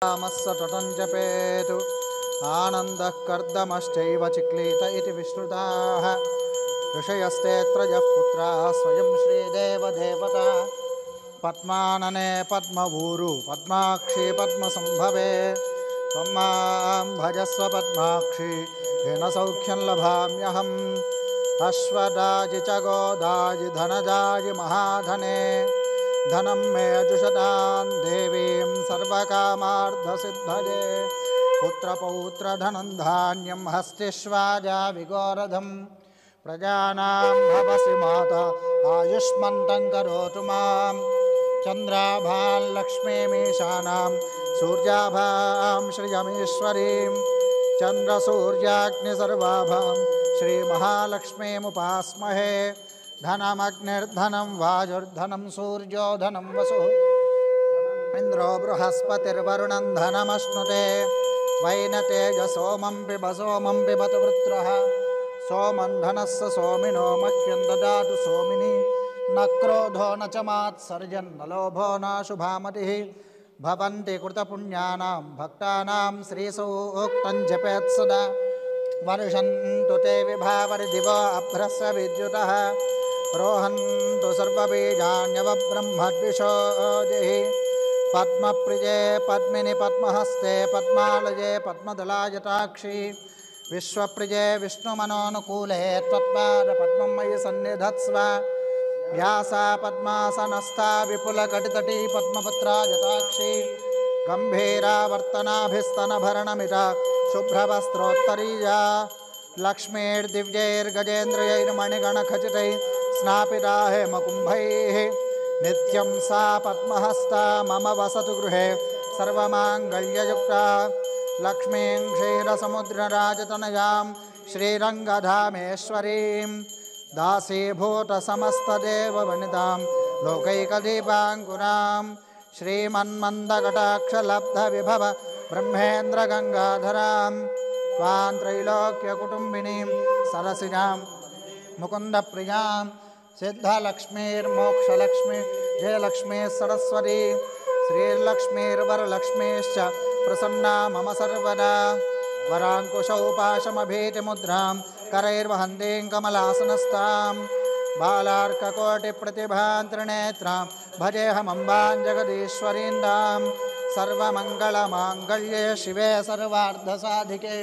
रामस्य तटं जपेतु आनन्दः कर्दमश्चैव चिक्लीत इति विश्रुताः ऋषयस्तेऽत्रयः पुत्राः स्वयं श्रीदेवदेवता पद्मानने पद्मभूरु पद्माक्षी पद्मसम्भवे त्वं मां भजस्व पद्माक्षी येन सौख्यं लभाम्यहम् अश्वदाजि च गोदाजि धनदाजि महाधने धनं मे अजुषतां देवीं सर्वकामार्थसिद्धये पुत्रपौत्रधनं धान्यं हस्तिष्वाजा विगोरधं प्रजानां भवसि माता आयुष्मन्तं करोतु मां चन्द्राभां लक्ष्मीमीशानां सूर्याभां श्रियमीश्वरीं चन्द्रसूर्याग्निसर्वाभां श्रीमहालक्ष्मीमुपास्महे धनमग्निर्धनं वायुर्धनं सूर्यो धनं वसुः इन्द्रो बृहस्पतिर्वरुणं धनमश्नुते वैनतेजसोमं पिब सोमं पिबत वृत्रः सोमं धनस्य सोमिनो मह्यं ददातु सोमिनि न क्रोधो न च मात्सर्जन्न लोभो न शुभामतिः भवन्ति कृतपुण्यानां भक्तानां श्रीसूक्तं जपेत् सदा वर्षन्तु ते विभावरिदिवो अभ्रस्य विद्युतः रोहन्तु सर्वबीजान्यवब्रह्मद्विषोदिः पद्मप्रिये पद्मिनि पद्महस्ते पद्मालये पद्मदलायताक्षी विश्वप्रिये विष्णुमनोनुकूले त्वत्पादपद्मं मयि सन्निधत्स्व व्यासा पद्मासनस्था विपुलकटितटी पद्मपत्रायताक्षी गम्भीरावर्तनाभिस्तनभरणमिता शुभ्रवस्त्रोत्तरीया लक्ष्मीर्दिव्यैर्गजेन्द्रियैर्मणिगणखचितैः स्नापिता हेमकुम्भैः नित्यं सा पद्महस्ता मम वसतु गृहे सर्वमाङ्गल्ययुक्ता लक्ष्मीं क्षीरसमुद्रराजतनयां श्रीरङ्गधामेश्वरीं दासीभूतसमस्तदेववनितां लोकैकदीपाङ्कुरां श्रीमन्मन्दकटाक्षलब्धविभव ब्रह्मेन्द्रगङ्गाधरां त्वां त्रैलोक्यकुटुम्बिनीं सरसिजां मुकुन्दप्रियां सिद्धलक्ष्मीर्मोक्षलक्ष्मी जयलक्ष्मी सरस्वती श्रीलक्ष्मीर्वरलक्ष्मीश्च प्रसन्ना मम सर्वदा वराङ्कुशौपाशमभीतिमुद्रां करैर्वहन्तीं कमलासनस्तां बालार्ककोटिप्रतिभां त्रिनेत्रां भजेऽहमम्बां जगदीश्वरीन्दां सर्वमङ्गलमाङ्गल्ये शिवे सर्वार्धसाधिके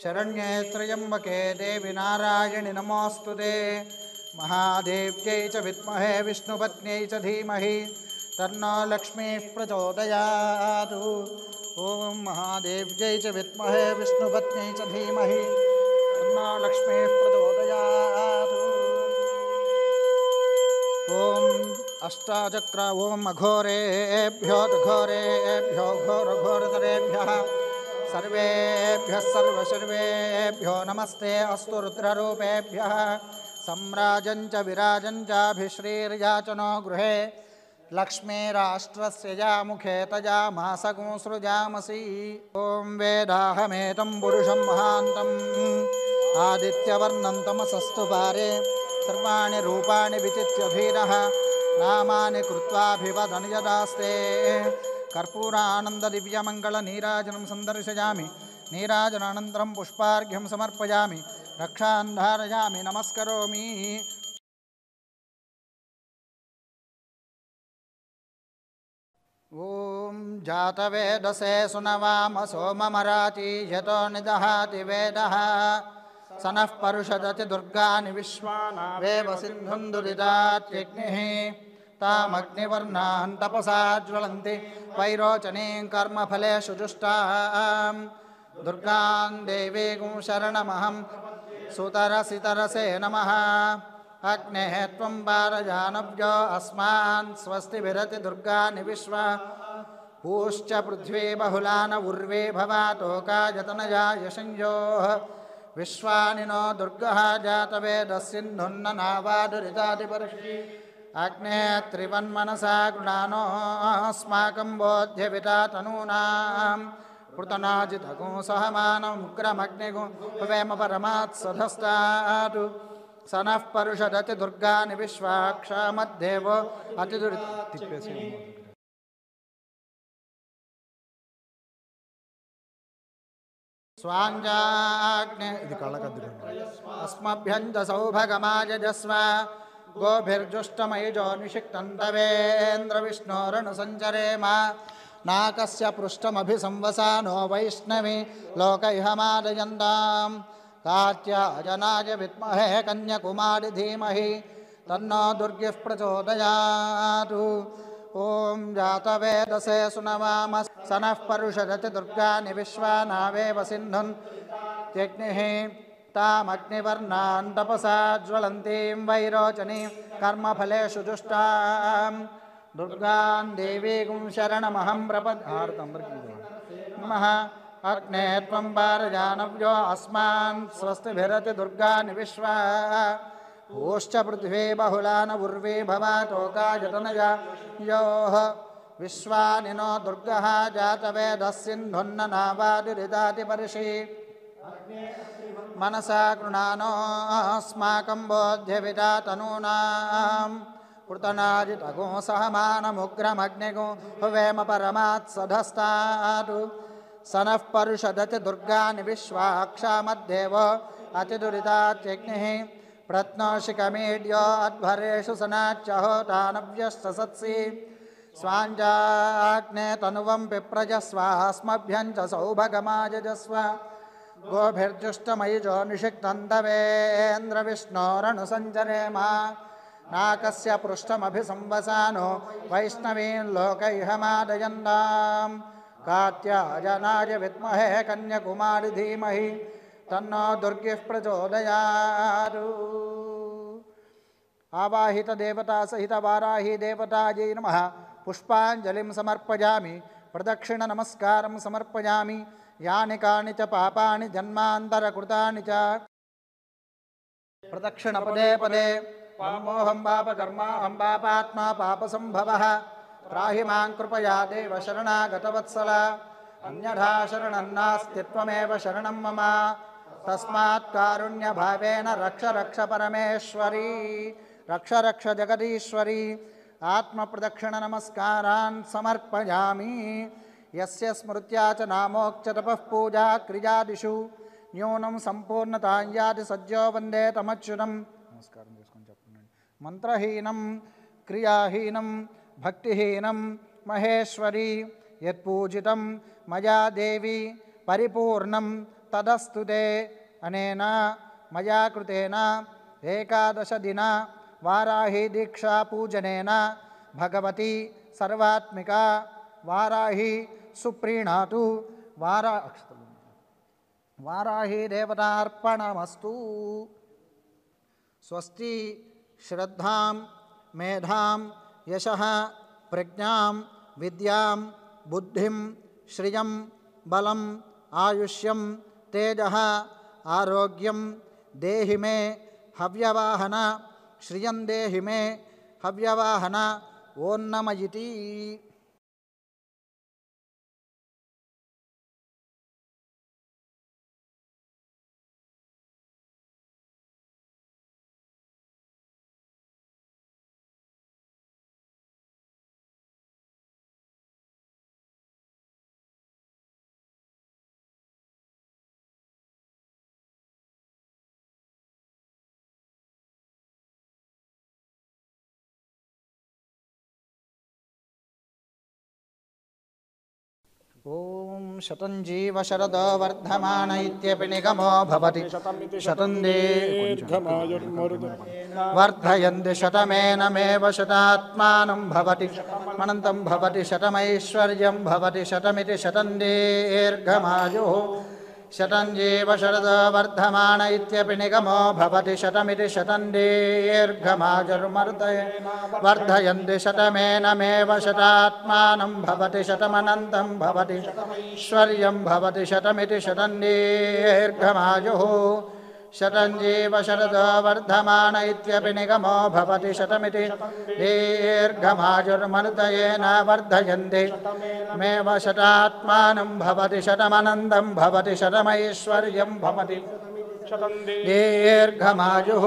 शरण्ये त्र्यम्बके देवि नारायणि नमोऽस्तु ते महादेव्यै च विद्महे विष्णुपत्न्यै च धीमहि तन्नो लक्ष्मीः प्रचोदयात् ॐ महादेव्यै च विद्महे विष्णुपत्न्यै च धीमहि तन्नो लक्ष्मीः प्रचोदयात् ॐ अष्टाचक्र ॐ अघोरेभ्यो घोरेभ्यो घोरघोरतरेभ्यः सर्वेभ्यः सर्वसर्वेभ्यो नमस्ते अस्तु रुद्ररूपेभ्यः सम्राजं च विराजं चाभिश्रीर्याचनो गृहे लक्ष्मीराष्ट्रस्य यामुखे तजामासगुंसृजामसि ॐ वेदाहमेतं पुरुषं महान्तम् आदित्यवर्णं तमसस्तु पारे सर्वाणि रूपाणि विचित्य धीरः नामानि कृत्वाभिवदन् यदास्ते कर्पूरानन्ददिव्यमङ्गलनीराजनं सन्दर्शयामि नीराजनानन्तरं पुष्पार्घ्यं समर्पयामि रक्षान् धारयामि नमस्करोमि ॐ जातवेदसे सुनवाम सोममराति यतो निदहाति वेदः स नः परुषदति दुर्गानि विश्वानावेव सिन्धुं दुरितात्यग्निः तामग्निवर्णान् तपसा ज्वलन्ति वैरोचनीं कर्मफलेषु जुष्टां दुर्गां देवीं शरणमहं सुतरसितरसे नमः अग्नेः त्वं पारजानव्यो अस्मान् स्वस्ति विरति दुर्गानि विश्वा पूश्च पृथ्वी बहुलान उर्वे भवातोकायतनया यशंयोः विश्वानि नो दुर्गः जातवेदस्सिन्धुन्न नावादुरितादिपर्षि अग्ने त्रिवन्मनसा गृणानोऽस्माकं बोध्यविता तनूनां पृतनाजितगुं सहमानमुग्रमग्निगुं भवेम परमात्सधस्तात् स नः परुषदति दुर्गानि विश्वाक्षामद्देवो अतिदुरित स्वाञ्जाग्ने इति कळकद्दुकोण्डि अस्मभ्यं च सौभगमायजस्व गोभिर्जुष्टमयिजो निषिक्तन्तवेन्द्रविष्णोरनुसञ्चरेम नाकस्य पृष्ठमभिसंवसानो वैष्णवी लोकैहमादयन्तां कात्यायनाय विद्महे कन्याकुमारी धीमहि तन्नो दुर्गिः प्रचोदयात् ॐ जातवेदसे सुनवाम सनः परुषरति दुर्गानि विश्वानावेव सिन्धुन् त्यग्निः तामग्निवर्णान् तपसा ज्वलन्तीं वैरोचनीं कर्मफलेषु जुष्टां दुर्गां देवीं शरणमहं प्रपद्ये नमः अग्ने त्वं पारजानव्यो अस्मान् स्वस्तिभिरति दुर्गानि विश्वा ओश्च पृथ्वी बहुलान उर्वी भवातोकायतनया योः विश्वानि नो दुर्गः जातवेदः सिन्धुन्ननावादिरिदाति पर्षि मनसा गृणानोऽस्माकं बोध्यविदा तनूनां कृतनाजितगो सहमानमुग्रमग्निगो हुवेम परमात्सधस्तात् सनः परुषदति दुर्गानि विश्वाक्षामद्देव अतिदुरितात्यग्निः प्रत्नोषिकमीड्यो अध्वरेषु सनाच्यहोतानव्यस्तसत्सि स्वाञ्जाग्ने तनुवं पिप्रजस्वास्मभ्यं च सौभगमायजस्व गोभिर्जुष्टमयिजो निषिक्तन्तवेन्द्रविष्णोरनुसञ्चरेम नाकस्य पृष्ठमभिसंवसानो वैष्णवीं लोकैहमादयन्तां कात्यायनाय विद्महे कन्याकुमारी धीमहि तन्नो दुर्गिः प्रचोदयात् आवाहित देवता सहित वाराही देवतायै नमः पुष्पाञ्जलिं समर्पयामि प्रदक्षिण नमस्कारं समर्पयामि यानि कानि च पापानि जन्मान्तरकृतानि च प्रदक्षिण पदे पदे मोहं पापकर्माहं पापात्मा पापसंभवः त्राहि मां कृपया देव शरणागतवत्सल अन्यथा शरणं नास्ति त्वमेव शरणं मम तस्मात् कारुण्यभावेन रक्ष रक्ष परमेश्वरी रक्ष रक्ष जगदीश्वरी आत्मप्रदक्षिण नमस्कारान् समर्पयामि यस्य स्मृत्या च नामोक्च तपः पूजा क्रियादिषु न्यूनं संपूर्णतां याति सज्जो वन्दे तमच्युतं नमस्कारं చేసుకొని చెప్పండి మంత్రహీనం క్రియాహీనం భక్తిహీనం మహేశ్వరి యత్పూజితం మయా దేవి పరిపూర్ణం తదస్తుతే అనేన మయా కృతేన ఏకాదశ దిన వారాహి దీక్షా పూజనేన భగవతి సర్వాత్మిక వారాహి సుప్రీణాతు వారాహి దేవతార్పణమస్తు స్వస్తి శ్రద్ధాం మేధాం యశః ప్రజ్ఞాం విద్యాం బుద్ధిం శ్రియం బలం ఆయుష్యం తేజః ఆరోగ్యం దేహి మే హవ్యవాహన శ్రియం దేహి మే హవ్యవాహన ఓన్నమయితి ఓం శతం జీవ శరదో వర్ధమాన ఇత్యపి నిగమో భవతి శతం వర్ధయంతి శతమేనమేవ శతాత్మానం భవతి అనంతం భవతి శతమైశ్వర్యం భవతి శతమితి శతం దీర్ఘమాయుః శతం జీవ శరదో వర్ధమాన ఇత్యపి నిగమో భవతి శతమితి శతం దీర్ఘమాయుర్మర్దయే వర్ధయంతి శతమేనమేవ శతాత్మానం భవతి శతమనంతం భవతి ఐశ్వర్యం భవతి శతమితి శతం దీర్ఘమాయుః శతం జీవ శరదో వర్ధమాన ఇత్యపి నిగమో భవతి శతమితి దీర్ఘమాయుర్మర్దయేన వర్ధయంతి మేవ శతాత్మానం భవతి శతమనంతం భవతి శతమైశ్వర్యం భవతి దీర్ఘమాయుః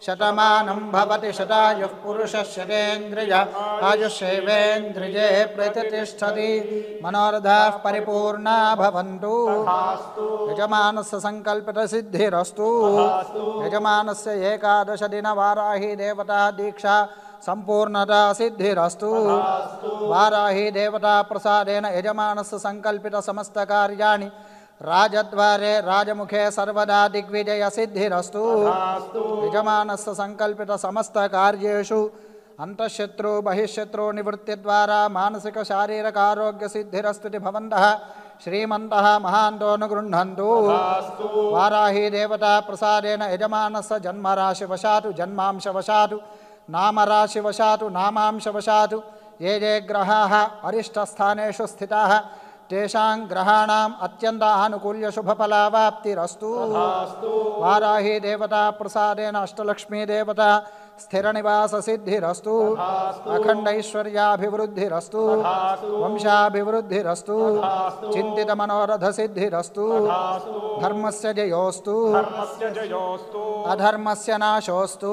शतमानं भवति शतायुः पुरुषः शतेन्द्रिय आयुष्येवेन्द्रिये प्रतिष्ठति मनोरथाः परिपूर्णा भवन्तु यजमानस्य संकल्पितसिद्धिरस्तु यजमानस्य एकादश दिन वाराही देवता दीक्षा संपूर्णता सिद्धिरस्तु वाराही देवता प्रसादेन यजमानस्य संकल्पित समस्त कार्याणि राजद्वारे राजमुखे सर्वदा दिग्विजय सिद्धिरस्तु यजमानस्य संकल्पित समस्त कार्येषु अंतःशत्रु बहिःशत्रु निवृत्ति द्वारा मानसिक शारीरिक आरोग्य सिद्धिरस्तु भवन्तः श्रीमन्तः महान्तोऽनुगृह्णन्तु वाराही देवता प्रसादेन यजमानस्य जन्मराशिवशातु जन्मांशवशातु नामराशिवशातु नामांशवशातु ये ये ग्रहाः अरिष्टस्थानेषु स्थिताः तेषां ग्रहाणाम् अत्यन्त आनुकूल्य शुभफलावाप्तिरस्तु वाराही देवता प्रसादेन अष्टलक्ष्मी देवता स्थिरनिवास सिद्धिरस्तु अखंड ऐश्वर्याभिवृद्धिरस्तु वंशाभिवृद्धिरस्तु चिंतित मनोरथ सिद्धिरस्तु धर्मस्य जयोस्तु अधर्मस्य नाशोस्तु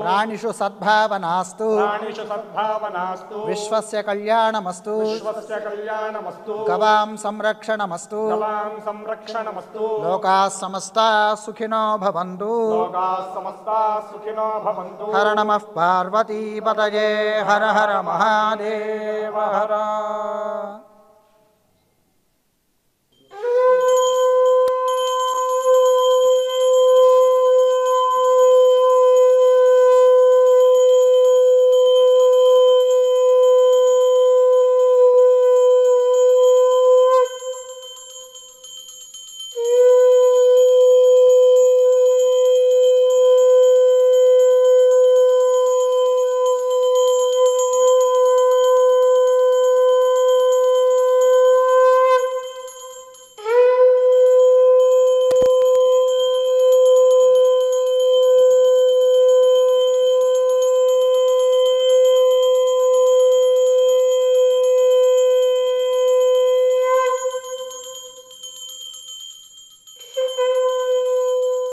प्राणिषु सद्भावनास्तु विश्वस्य कल्याणमस्तु गवां संरक्षणमस्तु लोकाः समस्ताः सुखिनो भवन्तु हर नमः पार्वती पतये हर हर महादेव हर।